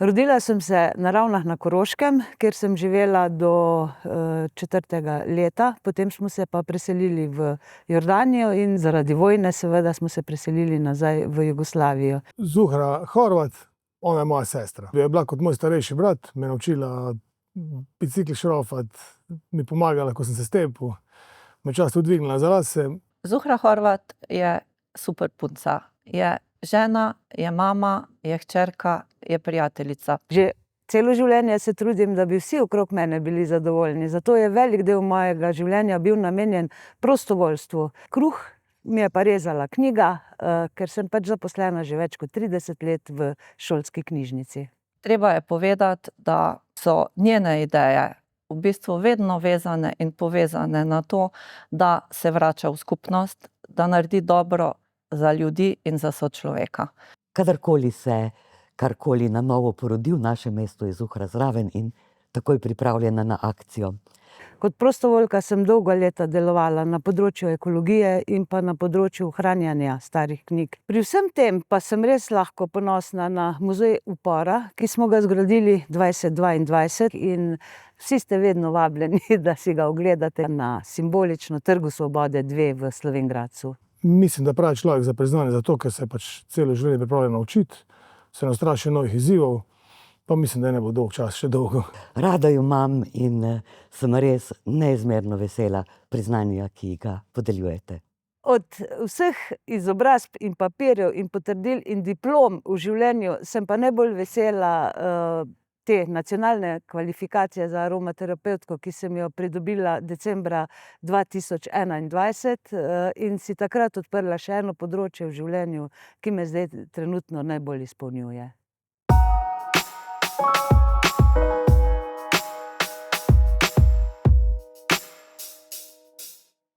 Rodila sem se na Ravnah na Koroškem, kjer sem živela do 4. leta. Potem smo se pa preselili v Jordanijo in zaradi vojne seveda smo se preselili nazaj v Jugoslavijo. Zuhra Horvat, ona je moja sestra. Je bila kot moj starejši brat, me naučila bicikl šrofati, mi pomagala, ko sem se stepel, me čas tudi dvignila za lase. Zuhra Horvat je super punca. Je žena, je mama, je hčerka, je prijateljica. Že celo življenje se trudim, da bi vsi okrog mene bili zadovoljni. Zato je velik del mojega življenja bil namenjen prostovoljstvu. Kruh mi je pa rezala knjiga, ker sem pač zaposlena že več kot 30 let v šolski knjižnici. Treba je povedati, da so njene ideje v bistvu vedno vezane in povezane na to, da se vrača v skupnost, da naredi dobro za ljudi in za sočloveka. Kadarkoli se karkoli na novo porodi v našem mestu, je Zuhra zraven in takoj pripravljena na akcijo. Kot prostovoljka sem dolga leta delovala na področju ekologije in pa na področju ohranjanja starih knjig. Pri vsem tem pa sem res lahko ponosna na Muzej upora, ki smo ga zgradili 2022 in vsi ste vedno vabljeni, da si ga ogledate na simbolično Trgu svobode 2 v Slovenj Gradcu. Mislim, da pravi človek za priznanje zato, ker se pač celo življenje pripravlja naučiti, se naustraši novih izzivov, pa mislim, da ne bo dolg čas, še dolgo. Rada jo imam in sem res neizmerno vesela priznanja, ki ga podeljujete. Od vseh izobrazb in papirjev in potrdil in diplom v življenju sem pa najbolj vesela te nacionalne kvalifikacije za aromaterapevtko, ki sem jo pridobila decembra 2021 in si takrat odprla še eno področje v življenju, ki me zdaj trenutno najbolj izpolnjuje.